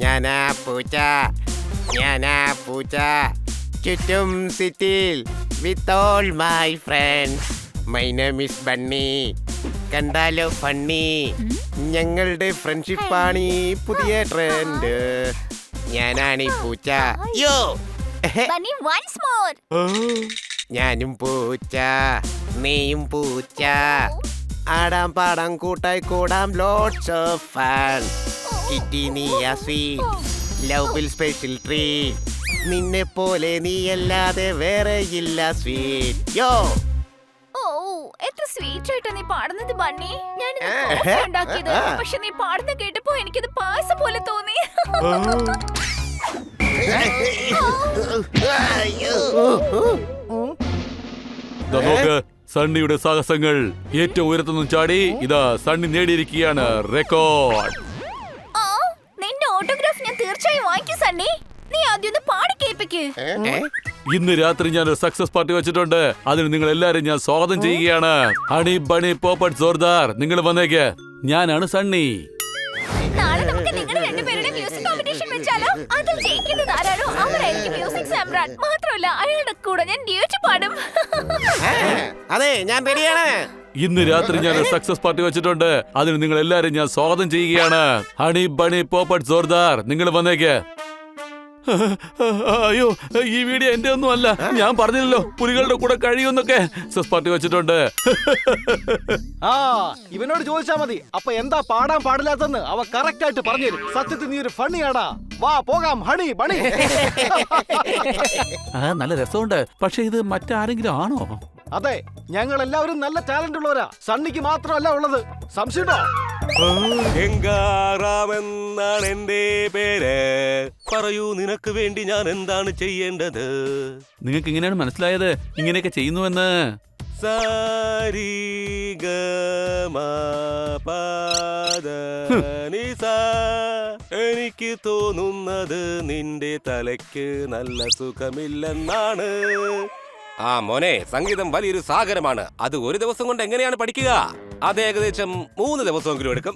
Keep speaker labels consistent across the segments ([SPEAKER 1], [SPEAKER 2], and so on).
[SPEAKER 1] ഞാനാ പൂച്ച ചുറ്റും സിറ്റിയിൽ with all my friends. My name is bunny. കണ്ടാലോ ഫണ്ണി. ഞങ്ങളുടെ ഫ്രണ്ട്ഷിപ്പാണ് ഈ പുതിയ ട്രെൻഡ്. ഞാനാണ് ഈ പൂച്ച. യോ
[SPEAKER 2] Bunny, once more.
[SPEAKER 1] ഞാനും പൂച്ച നീയും പൂച്ച. ആടാം പാടാം കൂട്ടായി കൂടാം ലോട്ട്സ് ഓഫ് ഫൺ. കിറ്റി നീയാ സ്വീറ്റ്, ലവിൽ സ്പെഷ്യൽ ട്രീറ്റ്. നിന്നെ പോലെ നീയല്ലാതെ വേറെ ഇല്ല സ്വീറ്റ്. യോ
[SPEAKER 2] എത്ര സ്വീറ്റ് ആയിട്ടാ നീ പാടുന്നത് ബണ്ണി. ഞാൻ ഉണ്ടാക്കിയത്, പക്ഷെ നീ പാടുന്ന കേട്ടപ്പോ എനിക്കിത് പായസം പോലെ തോന്നി.
[SPEAKER 3] നോക്ക്, സണ്ണിയുടെ സാഹസങ്ങൾ. ഏറ്റവും ഉയരത്തുനിന്നും ചാടി ഇതാ സണ്ണി നേടിയിരിക്കുകയാണ് റെക്കോർഡ്.
[SPEAKER 2] നിന്റെ ഓട്ടോഗ്രാഫ് ഞാൻ തീർച്ചയായും വാങ്ങിക്കും സണ്ണി. നീ ആദ്യം ഒന്ന് പാടി കേൾപ്പിക്ക്.
[SPEAKER 3] ഇന്ന് രാത്രി ഞാൻ ഒരു സക്സസ് പാർട്ടി വെച്ചിട്ടുണ്ട്. അതിന് നിങ്ങൾ എല്ലാരും ഞാൻ സ്വാഗതം ചെയ്യുകയാണ്. ഹണി ബണി പോപ്പട്ട് ജോർദാർ, നിങ്ങൾ വന്നേക്ക്. ഞാനാണ് സണ്ണി.
[SPEAKER 2] നാളെ നമുക്ക് നിങ്ങൾ രണ്ടുപേരുടെ മ്യൂസിക് കോമ്പറ്റീഷൻ വെച്ചാലോ? അതിൽ ജയിക്കുന്നത് ആരാണോ അവരായിരിക്കും മ്യൂസിക് സാമ്രാട്ട്. മാത്രമല്ല അയാളുടെ കൂടെ ഞാൻ ഡ്യൂറ്റ് പാടും.
[SPEAKER 1] അതെ, ഞാൻ റെഡിയാണ്.
[SPEAKER 3] ഇന്ന് രാത്രി ഞാൻ ഒരു സക്സസ് പാർട്ടി വെച്ചിട്ടുണ്ട്. അതിന് നിങ്ങൾ എല്ലാരും ഞാൻ സ്വാഗതം ചെയ്യുകയാണ്. ഹണി ബണി പോപ്പട്ട് ജോർദാർ, നിങ്ങൾ വന്നേക്ക്. അയ്യോ, ഈ വീഡിയോ എന്റെ ഒന്നും അല്ല. ഞാൻ പറഞ്ഞില്ലല്ലോ പുലികളുടെ കൂടെ കഴിയുമെന്നൊക്കെ. സക്സസ് പാർട്ടി വെച്ചിട്ടുണ്ട്.
[SPEAKER 4] ഇവനോട് ചോദിച്ചാ മതി. അപ്പൊ എന്താ പാടാൻ പാടില്ലാത്തെന്ന് അവ കറക്റ്റ് ആയിട്ട് പറഞ്ഞുതരും. സത്യത്തിൽ നീ ഒരു ഫണ്ണിയാടാ. വാ പോകാം ഹണി ബണി.
[SPEAKER 3] നല്ല രസമുണ്ട്. പക്ഷെ ഇത് മറ്റാരെങ്കിലും ആണോ?
[SPEAKER 4] അതെ, ഞങ്ങൾ എല്ലാവരും നല്ല ടാലന്റ് ഉള്ളവരാ. സണ്ണിക്ക് മാത്രമല്ല ഉള്ളത്. സംശയമുണ്ടോ?
[SPEAKER 5] ഗംഗാറാമെന്നാണ് എന്റെ പേര്. പറയൂ, നിനക്ക് വേണ്ടി ഞാൻ എന്താണ് ചെയ്യേണ്ടത്?
[SPEAKER 3] നിങ്ങൾക്ക് ഇങ്ങനെയാണ് മനസ്സിലായത് ഇങ്ങനെയൊക്കെ ചെയ്യുന്നുവെന്ന്?
[SPEAKER 5] എനിക്ക് തോന്നുന്നത് നിന്റെ തലയ്ക്ക് നല്ല സുഖമില്ലെന്നാണ്. ആ മോനെ, സംഗീതം വലിയൊരു സാഗരമാണ്. അത് ഒരു ദിവസം കൊണ്ട് എങ്ങനെയാണ് പഠിക്കുക? അത് ഏകദേശം 3 ദിവസമെങ്കിലും എടുക്കും.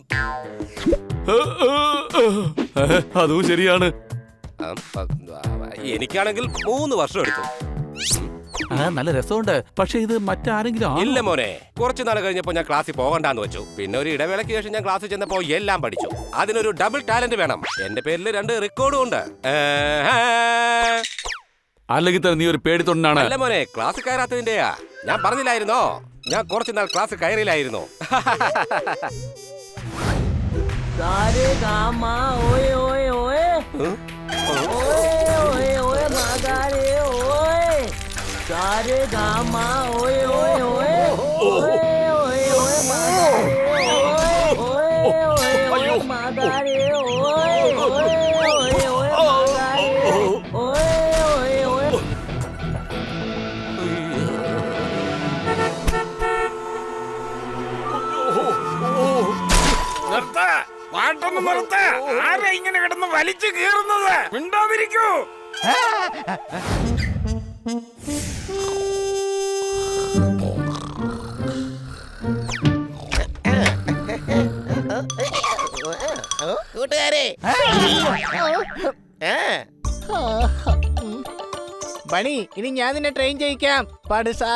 [SPEAKER 3] അതും ശരിയാണ്.
[SPEAKER 5] എനിക്കാണെങ്കിൽ 3 വർഷം എടുത്തു.
[SPEAKER 3] നല്ല രസമുണ്ട്. പക്ഷെ ഇത് മറ്റാരെങ്കിലും
[SPEAKER 5] ഇല്ല മോനെ, കുറച്ചു നാൾ കഴിഞ്ഞപ്പോ ഞാൻ ക്ലാസ്സിൽ പോകണ്ടെന്ന് വെച്ചു. പിന്നെ ഒരു ഇടവേളയ്ക്ക് ശേഷം ഞാൻ ക്ലാസ്സിൽ ചെന്നപ്പോ എല്ലാം പഠിച്ചു. അതിനൊരു ഡബിൾ ടാലന്റ് വേണം. എന്റെ പേരിൽ 2 റെക്കോർഡും ഉണ്ട്.
[SPEAKER 3] അല്ലെങ്കിൽ തന്നെ നീ ഒരു പേടിത്തൊണ്ടാണ്.
[SPEAKER 5] അല്ല മോനെ, ക്ലാസ് കയറാത്തതിന്റെയാ. ഞാൻ പറഞ്ഞില്ലായിരുന്നോ, ഞാൻ കുറച്ചു നാൾ ക്ലാസ് കയറിയില്ലായിരുന്നു.
[SPEAKER 1] ആരാ ഇങ്ങനെ കിടന്ന് വലിച്ചു കീറുന്നത്? മിണ്ടാതിരിക്കൂ. കൂട്ടുകാരെ,
[SPEAKER 6] ബണി, ഇനി ഞാൻ നിന്നെ ട്രെയിൻ ചെയ്യിക്കാം. പടുസാ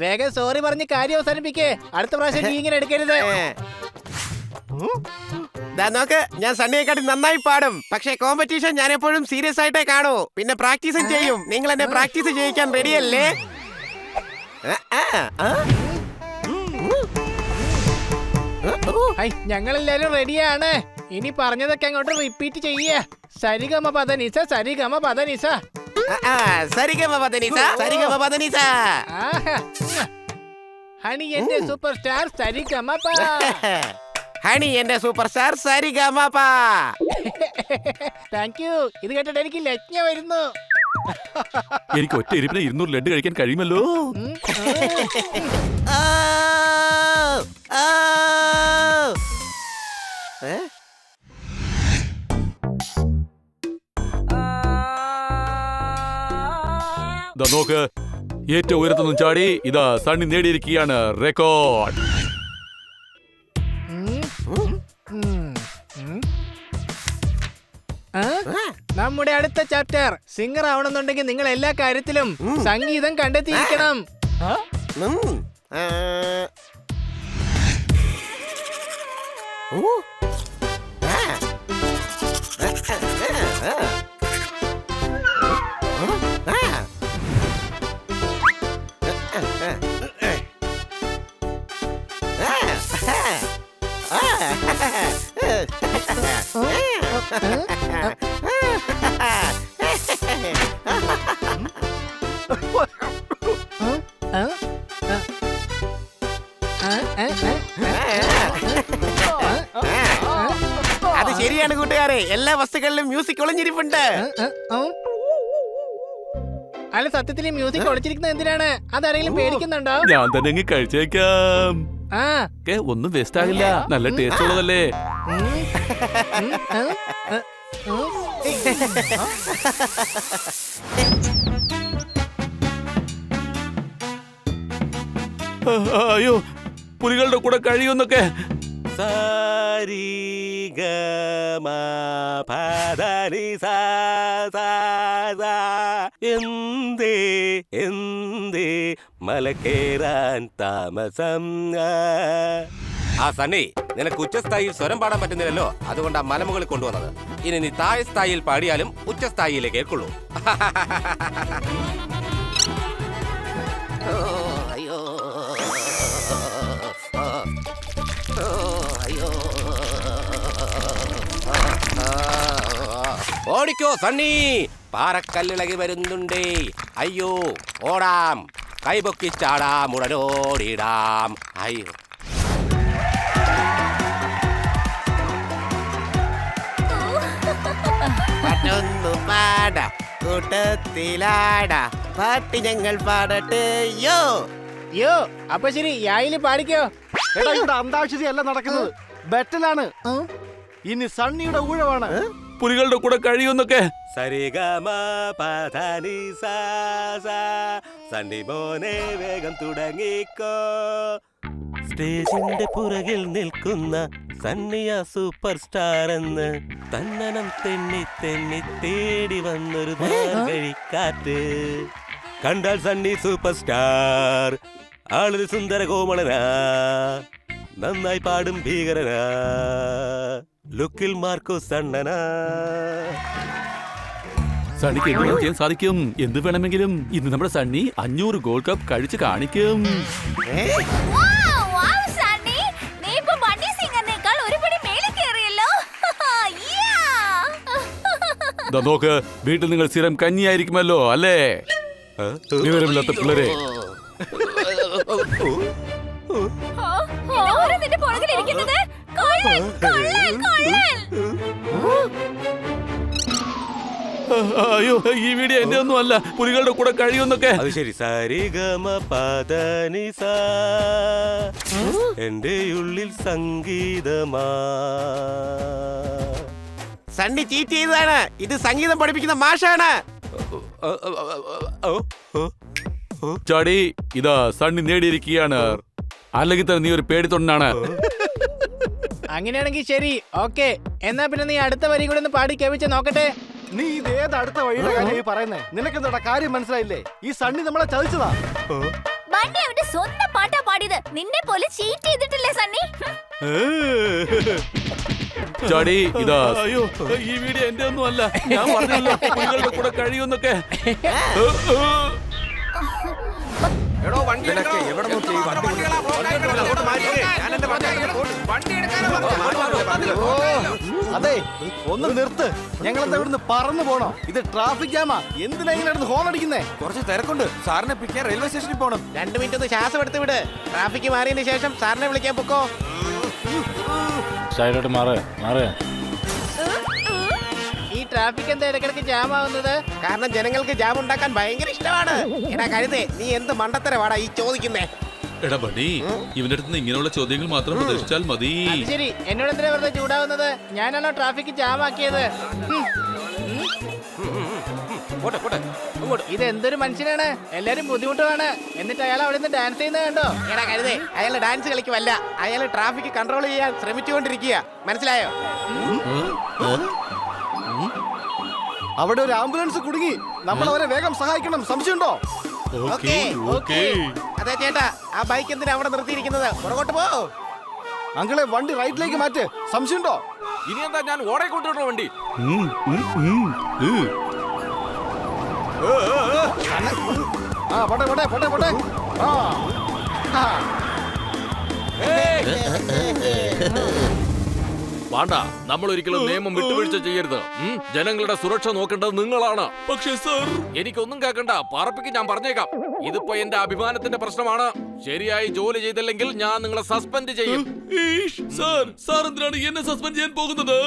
[SPEAKER 6] വേഗം സോറി പറഞ്ഞ് കാര്യം അവസാനിപ്പിക്കേ. അടുത്ത പ്രാവശ്യം നീ ഇങ്ങനെ എടുക്കരുത്.
[SPEAKER 1] നോക്ക്, ഞാൻ സണ്ണിയെക്കാട്ടി നന്നായി പാടും. പക്ഷേ കോമ്പറ്റീഷൻ ഞാൻ എപ്പോഴും സീരിയസ് ആയിട്ടേ കാണൂ. പിന്നെ പ്രാക്ടീസും ചെയ്യും. നിങ്ങൾ എന്നെ പ്രാക്ടീസ് ചെയ്യിക്കാൻ റെഡിയല്ലേ?
[SPEAKER 6] ഞങ്ങളെല്ലാരും റെഡിയാണ്. ഇനി പറഞ്ഞതൊക്കെ അങ്ങോട്ട് റിപ്പീറ്റ് ചെയ്യ. സരിഗമ പദനിസ, സരിഗമ പദനിസ,
[SPEAKER 1] സരിഗമ പദനിസ, സരിഗമ പദനിസ.
[SPEAKER 6] ഹണി എന്റെ സൂപ്പർ സ്റ്റാർ സരിഗമ.
[SPEAKER 1] ഹണി എന്റെ സൂപ്പർ സ്റ്റാർ സരിഗമ.
[SPEAKER 6] Thank you. ഇത് കേട്ടിട്ട് എനിക്ക് ലജ്ഞ വരുന്നു.
[SPEAKER 3] എനിക്ക് ഒറ്റ ഇരിപ്പിന് 200 ലഡ്ഡു കഴിക്കാൻ കഴിയുമല്ലോ. നോക്ക്, ഏറ്റവും ഉയരത്തുനിന്നും ചാടി ഇതാ സണ്ണി നേടിയിരിക്കുകയാണ് റെക്കോർഡ്.
[SPEAKER 6] നമ്മുടെ അടുത്ത ചാപ്റ്റർ സിംഗർ ആവണമെന്നുണ്ടെങ്കിൽ നിങ്ങൾ എല്ലാ കാര്യത്തിലും സംഗീതം കണ്ടെത്തിയിരിക്കണം.
[SPEAKER 1] അത് ശരിയാണ് കൂട്ടുകാരെ, എല്ലാ വസ്തുക്കളിലും മ്യൂസിക് ഒളിഞ്ഞിരിപ്പുണ്ട്.
[SPEAKER 6] അല്ല, സത്യത്തിൽ ഈ മ്യൂസിക് ഒളിച്ചിരിക്കുന്നത് എന്തിനാണ്? അതാരെങ്കിലും പേടിക്കുന്നുണ്ടോ?
[SPEAKER 3] ഞാൻ തന്നെ അങ്ങ് കഴിച്ചേക്കാം.
[SPEAKER 6] ആ
[SPEAKER 3] ഒന്നും വേസ്റ്റ് ആകില്ല, നല്ല ടേസ്റ്റ് ഉള്ളതല്ലേ. അയ്യോ, പുലികളുടെ കൂടെ കഴിയുന്നൊക്കെ.
[SPEAKER 5] എന്തേ എന്തേ മലക്കേറാൻ താമസം. ആ സണ്ണി, നിനക്ക് ഉച്ചസ്ഥായിയിൽ സ്വരം പാടാൻ പറ്റുന്നില്ലല്ലോ, അതുകൊണ്ട് ആ മലമുകളിൽ കൊണ്ടുവന്നത്. ഇനി നീ താഴെ സ്ഥായിയിൽ പാടിയാലും ഉച്ചസ്ഥായിയിലേ കേൾക്കുള്ളൂ. അയ്യോ അയ്യോ, ഓടിക്കോ സണ്ണി, പാറക്കല്ലിളകി വരുന്നുണ്ടേ. അയ്യോ ഓടാം, കൈപൊക്കിച്ചാടാം, ഉടനോടിടാം. അയ്യോ
[SPEAKER 1] പാട്ടൊന്നു പാടാ, കൂട്ടത്തിലാടാ, പാട്ട് ഞങ്ങൾ പാടട്ടെ. യോ
[SPEAKER 6] യോ, അപ്പൊ ശരി, യായില് പാടിക്കോ.
[SPEAKER 4] എടാ, ഇവിടെ അന്താക്ഷരി അല്ല നടക്കുന്നത്, ബെറ്റലാണ്. ഇനി സണ്ണിയുടെ ഊഴമാണ്.
[SPEAKER 3] പുലികളുടെ കൂടെ കഴിയുന്നൊക്കെ.
[SPEAKER 5] സരിഗമ പധനി സാ സണ്ണി മോനെ വേഗം തുടങ്ങിക്കോ. സ്റ്റേജിന്റെ പുറകിൽ നിൽക്കുന്ന സണ്ണിയ സൂപ്പർ സ്റ്റാർ എന്ന് തന്നനം തെന്നി തെന്നി തേടി വന്നൊരു കഴിക്കാറ്റ്. കണ്ടാൽ സണ്ണി സൂപ്പർ സ്റ്റാർ, ആളൊരു സുന്ദര കോമളനാ, നന്നായി പാടും ഭീകരനാ, ലുക്കിൽ മാർക്കോ സണ്ണനാ.
[SPEAKER 3] സണ്ണിക്ക് എന്ത് ചെയ്യാൻ സാധിക്കും, എന്ത് വേണമെങ്കിലും. ഇന്ന് നമ്മുടെ സണ്ണി 500 ഗോൾഡ് കപ്പ് കഴിച്ച് കാണിക്കും.
[SPEAKER 2] സണ്ണി, നീ ഇപ്പൊ ബണ്ണി സിംഗറിനേക്കാൾ ഒരുപടി മേലെ കയറിയല്ലോ.
[SPEAKER 3] ദാ നോക്ക്, വീട്ടിൽ നിങ്ങൾ സ്ഥിരം കഞ്ഞിയായിരിക്കുമല്ലോ അല്ലേ? വിവരമില്ലാത്ത പിള്ളേരെ.
[SPEAKER 2] നിന്റെ പുറകിലിരിക്കുന്നത് കള്ളൻ, കള്ളൻ, കള്ളൻ.
[SPEAKER 3] അയ്യോ, ഈ വീഡിയോ എന്റെ ഒന്നും അല്ല, പുലികളുടെ കൂടെ കഴിയുന്നൊക്കെ.
[SPEAKER 5] അത് ശരി. സരിഗമ പദനി സാ, എന്റെ ഉള്ളിൽ സംഗീതമാ.
[SPEAKER 1] സണ്ണി ചീറ്റ് ചെയ്തതാണ്. ഇത് സംഗീതം പഠിപ്പിക്കുന്ന മാഷാണ്.
[SPEAKER 3] ചാടി, ഇതാ സണ്ണി നേടിയിരിക്കുകയാണ്. അല്ലെങ്കിൽ തന്നെ നീ ഒരു പേടിത്തൊണ്ടാണ്.
[SPEAKER 6] അങ്ങനെയാണെങ്കിൽ ശരി, ഓക്കെ. എന്നാ പിന്നെ നീ അടുത്ത വരി കൂടെ ഒന്ന് പാടി കേൾപ്പിച്ച് നോക്കട്ടെ.
[SPEAKER 4] നീ ഇത് ഏത് അടുത്ത വഴിയുടെ കാര്യം ഈ പറയുന്നേ? നിനക്കെന്താ കാര്യം മനസ്സിലായില്ലേ? ഈ സണ്ണി നമ്മളെ ചതിച്ചതാ.
[SPEAKER 2] ബണ്ണി അവന്റെ സ്വന്തം പാട്ടാ പാടിയത്. നിന്നെ പോലെ ചീറ്റ് ചെയ്തിട്ടില്ലേ സണ്ണി?
[SPEAKER 3] ചാടി, ഇതാ. അയ്യോ, ഈ വീഡിയോ എന്റെ ഒന്നും അല്ല, ഞാൻ പറഞ്ഞല്ലോ പുലികളുടെ കൂടെ കഴിയുന്നൊക്കെ.
[SPEAKER 4] അതെ, ഒന്ന് നിർത്ത്. ഞങ്ങളെന്താ ഇവിടുന്ന് പറന്നു പോണോ? ഇത് ട്രാഫിക് ജാമാ. എന്തിനാ ഇങ്ങനെ ഹോൺ അടിക്കുന്നേ?
[SPEAKER 1] കുറച്ച് തിരക്കുണ്ട്, സാറിനെ പിക്കാൻ റെയിൽവേ സ്റ്റേഷനിൽ പോകണം. 2 മിനിറ്റ് ഒന്ന് ശ്വാസം എടുത്ത് വിട്. ട്രാഫിക് മാറിയതിന് ശേഷം സാറിനെ വിളിക്കാൻ പൊക്കോ.
[SPEAKER 7] സൈഡോട്ട് മാറ് മാറ്.
[SPEAKER 6] ഈ ട്രാഫിക് എന്താ ഇടക്കിടക്ക് ജാം ആവുന്നത്?
[SPEAKER 1] കാരണം ജനങ്ങൾക്ക് ജാം ഉണ്ടാക്കാൻ ഭയങ്കര ഇഷ്ടമാണ്. എടാ കരുതേ, നീ എന്ത് മണ്ടത്തരവാടാ ഈ ചോദിക്കുന്നേ?
[SPEAKER 3] എടാ ബണ്ണി, ഇവന്റെ അടുത്ത് നിന്ന് ഇങ്ങനെയുള്ള ചോദ്യങ്ങൾ മാത്രം പ്രതീക്ഷിച്ചാൽ മതി.
[SPEAKER 6] അത് ശരി, എന്നോട് എന്തിനാ വെറുതെ ചൂടാവുന്നത്? ഞാനാണോ ട്രാഫിക് ജാം ആക്കിയത്?
[SPEAKER 5] പോട്ടെ പോട്ടെ അങ്ങോട്ട്.
[SPEAKER 6] ഇത് എന്തൊരു മനുഷ്യനാണ്, എല്ലാരും ബുദ്ധിമുട്ടുമാണ്. എന്നിട്ട് അയാൾ അവിടെ നിന്ന് ഡാൻസ് ചെയ്യുന്നത് കണ്ടോ?
[SPEAKER 1] എടാ കരുതേ, അയാൾ ഡാൻസ് കളിക്കുമല്ല, അയാൾ ട്രാഫിക് കൺട്രോൾ ചെയ്യാൻ ശ്രമിച്ചുകൊണ്ടിരിക്കുക. മനസ്സിലായോ?
[SPEAKER 4] അവിടെ ഒരു ആംബുലൻസ് കുടുങ്ങി. നമ്മൾ അവരെ വേഗം സഹായിക്കണം. സംശയമുണ്ടോ?
[SPEAKER 1] ഓക്കേ. അതെ ചേട്ടാ, ആ ബൈക്ക് എന്തിനാ അവിടെ നിർത്തിയിരിക്കുന്നത്? പുറകോട്ട് പോ.
[SPEAKER 4] അങ്കിളെ വണ്ടി റൈറ്റിലേക്ക് മാറ്റ്. സംശയമുണ്ടോ?
[SPEAKER 5] ഇനി എന്താ ഞാൻ ഓടെ കൊണ്ടുവരണോ വണ്ടി?
[SPEAKER 4] ആ പോട്ടെ പോട്ടെ പോട്ടെ പോട്ടെ. ആ ആ.
[SPEAKER 3] വേണ്ട, നമ്മൾ ഒരിക്കലും നിയമം വിട്ടുവീഴ്ച ചെയ്യരുത്. ജനങ്ങളുടെ സുരക്ഷ നോക്കേണ്ടത് നിങ്ങളാണ്. പക്ഷേ സർ, എനിക്കൊന്നും കേൾക്കണ്ട, പാർപ്പിക്ക് ഞാൻ പറഞ്ഞേക്കാം. ഇതിപ്പോ എന്റെ അഭിമാനത്തിന്റെ പ്രശ്നമാണ്. ശരിയായി ജോലി ചെയ്തില്ലെങ്കിൽ ഞാൻ നിങ്ങളെ സസ്പെൻഡ് ചെയ്യും. സാർ എന്തിനാണ് എന്നെ സസ്പെൻഡ് ചെയ്യാൻ പോകുന്നത്?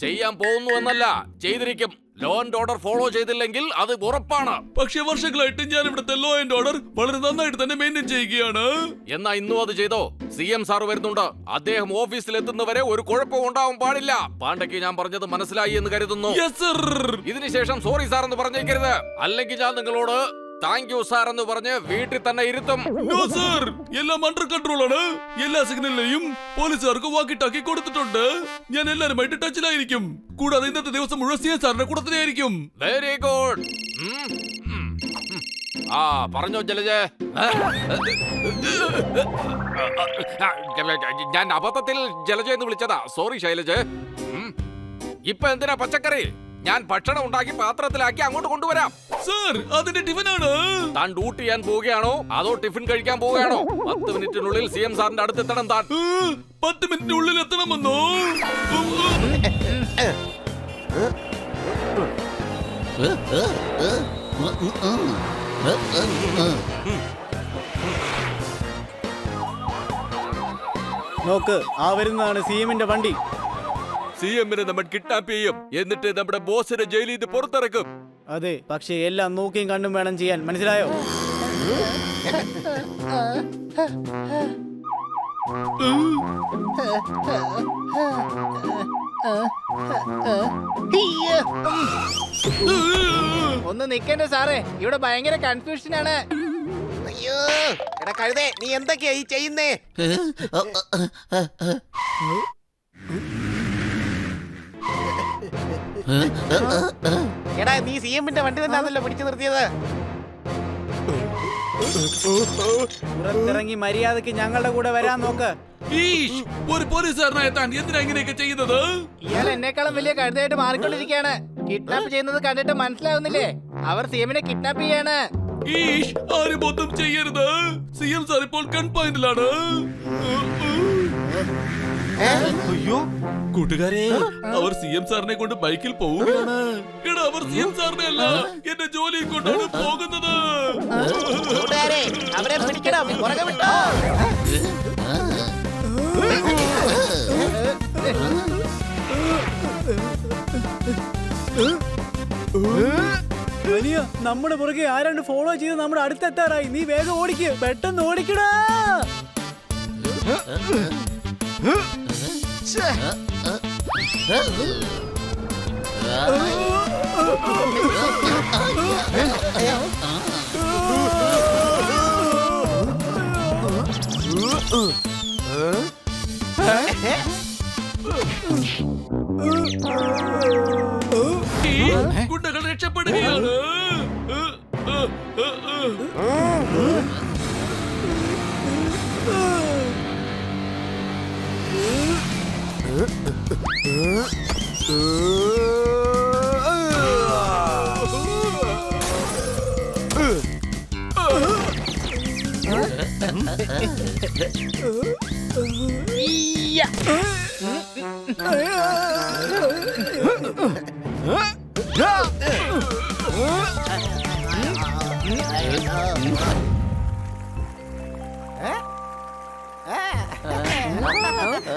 [SPEAKER 3] ചെയ്യാൻ പോകുന്നു എന്നല്ല, ചെയ്തിരിക്കും. ലോ ആൻഡ് ഓർഡർ ഫോളോ ചെയ്തില്ലെങ്കിൽ അത് ഉറപ്പാണ്. പക്ഷേ വർഷങ്ങളായിട്ട് ഞാൻ ഇവിടുത്തെ ലോ ആൻഡ് ഓർഡർ വളരെ നന്നായിട്ട് തന്നെ മെയിൻറ്റെയിൻ ചെയ്യുകയാണ്. എന്നാ ഇന്നും അത് ചെയ്തോ. CM സാർ വരുന്നുണ്ട്. അദ്ദേഹം ഓഫീസിൽ എത്തുന്നവരെ ഒരു കുഴപ്പവും ഉണ്ടാവാൻ പാടില്ല. പാണ്ഡയ്ക്ക് ഞാൻ പറഞ്ഞത് മനസ്സിലായി എന്ന് കരുതുന്നു. ഇതിനുശേഷം സോറി സാർ എന്ന് പറഞ്ഞേക്കരുത്, അല്ലെങ്കിൽ ഞാൻ നിങ്ങളോട് താങ്ക് യു സാർ എന്ന് പറഞ്ഞ് വീട്ടിൽ തന്നെ ഇരുത്തും. എല്ലാം അണ്ടർ കൺട്രോൾ ആണ്. എല്ലാ സിഗ്നലിലെയും പോലീസുകാർക്ക് വാക്കിട്ടാക്കി കൊടുത്തിട്ടുണ്ട്. ഞാൻ എല്ലാരുമായിട്ട് ടച്ചിലായിരിക്കും. കൂടാതെ ഇന്നത്തെ ദിവസം മുഴുവൻ CM സാറിന്റെ കൂടെ തന്നെ ആയിരിക്കും. Very good. ആ പറഞ്ഞോ ജലജ. ഞാൻ അബദ്ധത്തിൽ ജലജ എന്ന് വിളിച്ചതാ. സോറി ശൈലജ. ഇപ്പൊ എന്തിനാ പച്ചക്കറി? ഞാൻ ഭക്ഷണം ഉണ്ടാക്കി പാത്രത്തിലാക്കി അങ്ങോട്ട് കൊണ്ടുവരാം. സർ, അതിന്റെ ടിഫിനാണ്. താൻ ഡ്യൂട്ടി ചെയ്യാൻ പോവുകയാണോ അതോ ടിഫിൻ കഴിക്കാൻ പോവുകയാണോ? 10 മിനിറ്റിനുള്ളിൽ CM സാറിന്റെ അടുത്ത് എത്തണം. താൻ 10 മിനിറ്റിനുള്ളിൽ എത്തണമെന്നോ?
[SPEAKER 7] നോക്ക്, ആ വരുന്നതാണ് CM-ന്റെ വണ്ടി.
[SPEAKER 3] CM-നെ നമ്മൾ കിഡ്നാപ്പ് ചെയ്യും, എന്നിട്ട് നമ്മുടെ ബോസിനെ ജയിലിൽ നിന്ന് പുറത്തിറക്കും.
[SPEAKER 7] അതെ, പക്ഷേ എല്ലാം നോക്കിയും കണ്ടും വേണം ചെയ്യാൻ. മനസ്സിലായോ?
[SPEAKER 6] ഒന്ന് നിക്കണ്ടേ സാറേ, ഇവിടെ ഭയങ്കര കൺഫ്യൂഷൻ ആണ്.
[SPEAKER 1] അയ്യോ, എടാ കഴുതേ, നീ എന്തൊക്കെയാ ഈ ചെയ്യുന്നേ? എടാ, നീ CM-ന്റെ വണ്ടി തന്നെയാണല്ലോ പിടിച്ചു നിർത്തിയത്.
[SPEAKER 7] പുറത്തിറങ്ങി മര്യാദക്ക് ഞങ്ങളുടെ കൂടെ വരാൻ നോക്ക്.
[SPEAKER 3] ഒരു പോലീസുകാരനായ താൻ എന്തിനാ ഇങ്ങനെയൊക്കെ ചെയ്യുന്നത്?
[SPEAKER 6] ഇയാൾ എന്നെക്കാളും വലിയ കഴുതയായിട്ട് മാറിക്കൊണ്ടിരിക്കുകയാണ്. കിഡ്നാപ്പ് ചെയ്യുന്നത് കണ്ടിട്ട് മനസ്സിലാവുന്നില്ലേ? അവർ CM-നെ കിഡ്നാപ്പ് ചെയ്യാണ്.
[SPEAKER 3] ആരും ഒന്നും ചെയ്യരുത്. CM സാർ ഇപ്പോൾ കൺപോയിന്റിലാണ്.
[SPEAKER 4] അയ്യോ
[SPEAKER 3] കൂട്ടുകാരെ, അവർ CM സാറിനെ കൊണ്ട് ബൈക്കിൽ പോവുകയാണ്. എടാ, അവർ CM സാറിനെ അല്ല, എന്റെ ജോലിയിൽ കൊണ്ടാണ് പോകുന്നത്.
[SPEAKER 1] കൂട്ടുകാരെ, അവരെ പിടിക്കണം. പുറകെ വിട്ടോ.
[SPEAKER 7] വലിയ നമ്മുടെ പുറകെ ആരാണ്ട് ഫോളോ ചെയ്ത് നമ്മുടെ അടുത്തെത്താറായി. നീ വേഗം ഓടിക്ക്, പെട്ടെന്ന് ഓടിക്കടാ.
[SPEAKER 3] ഗുണ്ടകൾ രക്ഷപ്പെടുകയാണ്.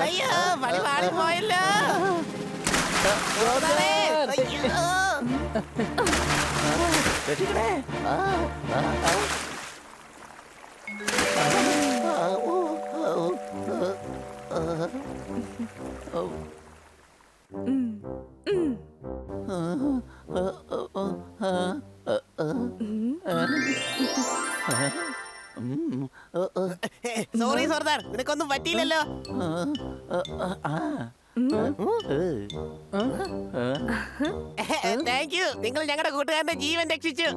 [SPEAKER 1] അയ്യോ, വളി വാടി പോയല്ലോ. നിനക്കൊന്നും പറ്റിയില്ലല്ലോ. താങ്ക് യു, നിങ്ങൾ ഞങ്ങളുടെ കൂട്ടുകാരന്റെ ജീവൻ രക്ഷിച്ചു.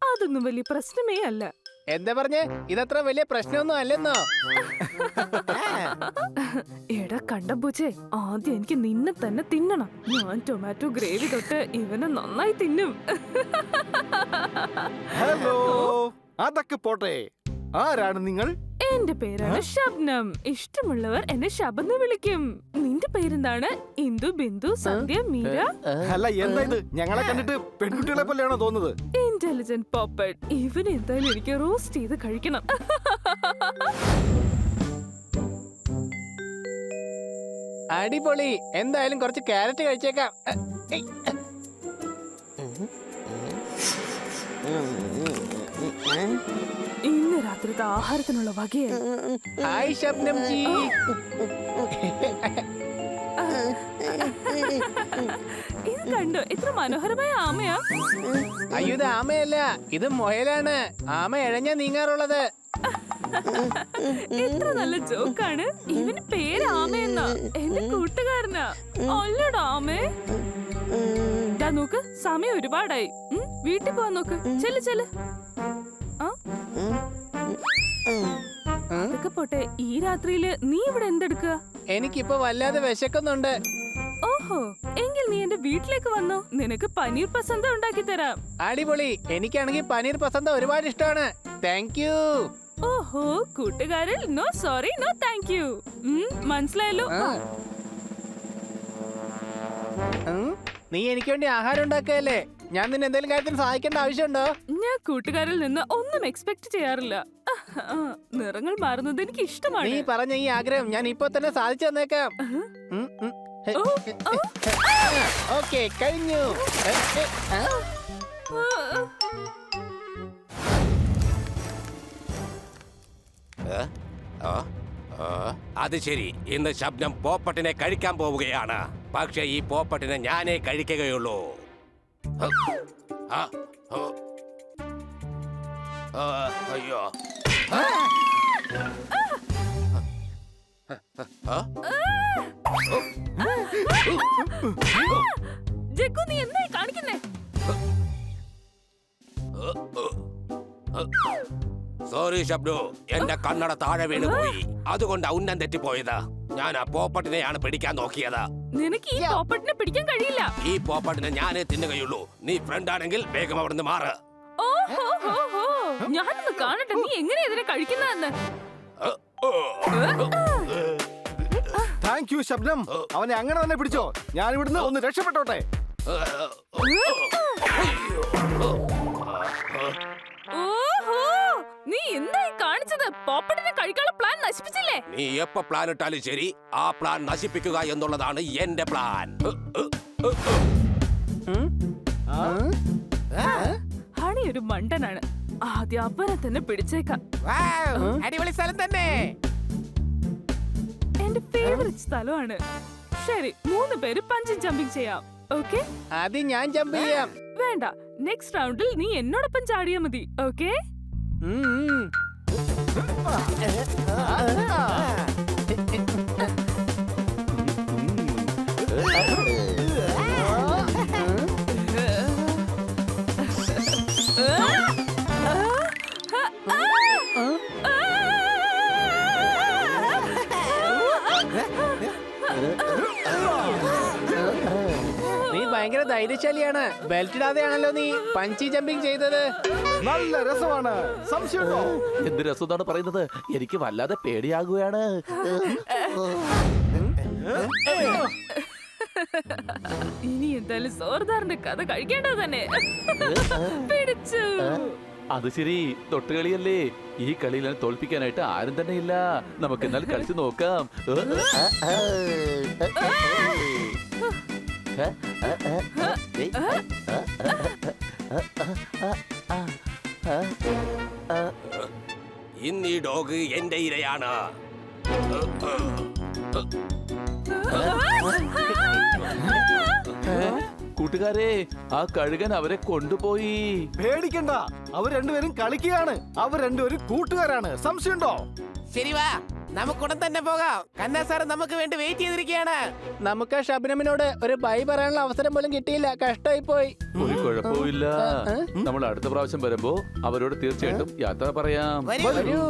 [SPEAKER 8] അതൊന്നും വലിയ പ്രശ്നമേ അല്ല.
[SPEAKER 6] എന്താ പറഞ്ഞേ? ഇതത്ര വലിയ പ്രശ്നമൊന്നും അല്ലെന്നോ?
[SPEAKER 8] എടാ കണ്ടമ്പൂച്ചേ, ആദ്യം എനിക്ക് നിന്നെ തന്നെ തിന്നണം. ഞാൻ ടൊമാറ്റോ ഗ്രേവി തൊട്ട് ഇവനെ നന്നായി തിന്നും.
[SPEAKER 4] ഹലോ, അതൊക്കെ പോട്ടെ, ആരാണ് നിങ്ങൾ?
[SPEAKER 8] എന്റെ പേരാണ് ഷബ്നം. ഇഷ്ടമുള്ളവർ എന്നെ ഷബെന്ന് വിളിക്കും. നിന്റെ പേരെന്താണ്? ഇന്ദു, ബിന്ദു, സന്ധ്യ, മീര?
[SPEAKER 4] അല്ല, എന്താ ഇത്? ഞങ്ങളെ കണ്ടിട്ട് പെൺകുട്ടികളെ പോലെയാണോ തോന്നുന്നത്?
[SPEAKER 8] Intelligent poppet. ഇവന് എന്തായാലും എനിക്ക് റോസ്റ്റ് ചെയ്ത് കഴിക്കണം.
[SPEAKER 6] അടിപൊളി. എന്തായാലും കുറച്ച് ക്യാരറ്റ് കഴിച്ചേക്കാം.
[SPEAKER 8] ഇന്ന് രാത്രിത്തെ ആഹാരത്തിനുള്ള വകയായി.
[SPEAKER 6] ഹായ് ഷബ്നം ജി.
[SPEAKER 8] ഇത് കണ്ടോ, എത്ര മനോഹരമായ ആമയാ.
[SPEAKER 6] അയ്യോ, ഇത് ആമയല്ല, ഇത് മുയലാണ്. ആമ എഴഞ്ഞ നീങ്ങാറുള്ളത്.
[SPEAKER 8] എത്ര നല്ല ജോക്കാണ്. ഇവന് പേര് ആമയെന്നാ. എന്റെ കൂട്ടുകാരനാ. അല്ലടാ ആമേ. ദാ നോക്ക്, സമയം ഒരുപാടായി. വീട്ടിൽ പോവാൻ നോക്ക്. ചെല്ല് ചെല്ല്. അതൊക്കെ പോട്ടെ, ഈ രാത്രിയില് നീ ഇവിടെ എന്തെടുക്കുക?
[SPEAKER 6] എനിക്കിപ്പോ വല്ലാതെ വിശക്കുന്നുണ്ട്.
[SPEAKER 8] ഓഹോ, എങ്കിൽ നീ എന്റെ വീട്ടിലേക്ക് വന്നോ. നിനക്ക് പനീർ പസന്ത ഉണ്ടാക്കി തരാം.
[SPEAKER 6] അടിപൊളി. എനിക്കാണെങ്കിൽ പനീർ പസന്ത ഒരുപാട് ഇഷ്ടമാണ്. Thank you.
[SPEAKER 8] ഓഹോ, കൂട്ടുകാരിൽ no sorry no thank you. മനസ്സിലായല്ലോ.
[SPEAKER 6] നീ എനിക്ക് വേണ്ടി ആഹാരം ഉണ്ടാക്കുകയല്ലേ? ഞാൻ നിന്നെ എന്തെങ്കിലും കാര്യത്തിന് സഹായിക്കേണ്ട ആവശ്യമുണ്ടോ?
[SPEAKER 8] ഞാൻ കൂട്ടുകാരിൽ നിന്ന് ഒന്നും എക്സ്പെക്ട് ചെയ്യാറില്ല. നിറങ്ങൾ മാറുന്നത് എനിക്ക്
[SPEAKER 6] നീ
[SPEAKER 8] ഇഷ്ടമാണ്.
[SPEAKER 6] പറഞ്ഞ ഈ ആഗ്രഹം ഞാൻ ഇപ്പൊ തന്നെ സാധിച്ചു തന്നേക്കാം. ഓക്കെ, കഴിഞ്ഞു.
[SPEAKER 5] അത് ശരി, ഇന്ന് ശബ്ദം പോപ്പട്ടിനെ കഴിക്കാൻ പോവുകയാണ്. പക്ഷെ ഈ പോപ്പട്ടിനെ ഞാനേ കഴിക്കുകയുള്ളൂ. അയ്യോ,
[SPEAKER 8] ജഗ്ഗു, നീ എന്തായി കാണിക്കുന്നേ?
[SPEAKER 5] സോറി ശബ്ദു, എന്റെ കണ്ണട താഴെ വീണ് പോയി. അതുകൊണ്ട് ഉന്നം തെറ്റിപ്പോയത്. ഞാൻ ആ പോപ്പട്ടിനെയാണ് പിടിക്കാൻ നോക്കിയത്.
[SPEAKER 8] നിനക്ക് ഈ പോപ്പട്ടിനെ പിടിക്കാൻ കഴിയില്ല.
[SPEAKER 5] ഈ പോപ്പട്ടിനെ ഞാനേ തിന്നുകയുള്ളൂ. നീ ഫ്രണ്ട് ആണെങ്കിൽ വേഗം അവിടുന്ന് മാറ്.
[SPEAKER 8] ഓഹോ, ഞാനൊന്ന് കാണട്ടെ നീ എങ്ങനെയാ ഇതിനെ കഴിക്കുന്നതെന്ന്.
[SPEAKER 4] താങ്ക് യു ശബ്ദം. അവനെ അങ്ങനെ തന്നെ പിടിച്ചോ. ഞാൻ ഇവിടുന്ന് ഒന്ന് രക്ഷപ്പെട്ടോട്ടെ.
[SPEAKER 8] ഓഹോ, നീ എന്തായി കാണിച്ചത്? പോപ്പട്ടിനെ കഴിക്കാനുള്ള പ്ലാൻ നശിപ്പിച്ചില്ലേ?
[SPEAKER 5] നീ എപ്പോ പ്ലാൻ ഇട്ടാലും ശരി, ആ പ്ലാൻ നശിപ്പിക്കുക എന്നുള്ളതാണ് എന്റെ പ്ലാൻ.
[SPEAKER 8] ഹണി ഒരു മണ്ടനാണ്. ആദ്യം അവനെ തന്നെ പിടിച്ചേക്കാം.
[SPEAKER 1] അടിപൊളി സ്ഥലം തന്നെ.
[SPEAKER 8] എന്റെ ഫേവറേറ്റ് സ്ഥലമാണ്. ശരി, 3 പേര് പഞ്ചിങ് ജമ്പിങ് ചെയ്യാം. ഓക്കെ?
[SPEAKER 6] അത് ഞാൻ ജമ്പ് ചെയ്യാം.
[SPEAKER 8] വേണ്ട, നെക്സ്റ്റ് റൗണ്ടിൽ നീ എന്നോടൊപ്പം ചാടിയാ മതി. ഓക്കെ?
[SPEAKER 6] നീ ഭയങ്കര ധൈര്യശാലിയാണ്. ബെൽറ്റ് ഇടാതെയാണല്ലോ നീ പഞ്ചി ജമ്പിങ് ചെയ്തത്.
[SPEAKER 4] നല്ല രസമാണ്. സംശയമുണ്ടോ?
[SPEAKER 9] എന്ത് രസമാണ് പറയുന്നത്? എനിക്ക് വല്ലാതെ പേടിയാകുകയാണ്.
[SPEAKER 8] ഇനി എന്തായാലും സോർദാറിന്റെ കഥ കഴിക്കേണ്ടത് തന്നെ. പിടിച്ചു.
[SPEAKER 9] അത് ശരി, തൊട്ടുകളിയല്ലേ. ഈ കളിയിൽ എന്നെ തോൽപ്പിക്കാനായിട്ട് ആരും തന്നെ ഇല്ല. നമുക്ക് എന്നാൽ കളിച്ചു നോക്കാം.
[SPEAKER 5] ഇന്ന് ഈ ഡോഗ് എന്റെ ഇരയാണ്.
[SPEAKER 9] കൂട്ടുകാരെ ആ കഴുകൻ അവരെ കൊണ്ടുപോയി.
[SPEAKER 4] പേടിക്കണ്ട, അവർ രണ്ടുപേരും കളിക്കുകയാണ്. അവർ രണ്ടുപേരും കൂട്ടുകാരാണ്. സംശയമുണ്ടോ?
[SPEAKER 1] ശരി വാ, നമുക്ക് ഉടൻ തന്നെ പോകാം. കന്നാ സാർ നമുക്ക് വേണ്ടി വെയിറ്റ് ചെയ്തിരിക്കുകയാണ്.
[SPEAKER 6] നമുക്ക് ആ ഷബ്നമിനോട് ഒരു ബൈ പറയാനുള്ള അവസരം പോലും കിട്ടിയില്ല. കഷ്ടായി പോയി.
[SPEAKER 9] ഒരു കുഴപ്പമില്ല. നമ്മൾ അടുത്ത പ്രാവശ്യം വരുമ്പോ അവരോട് തീർച്ചയായിട്ടും യാത്ര പറയാം.
[SPEAKER 1] വരൂ.
[SPEAKER 6] വരൂ.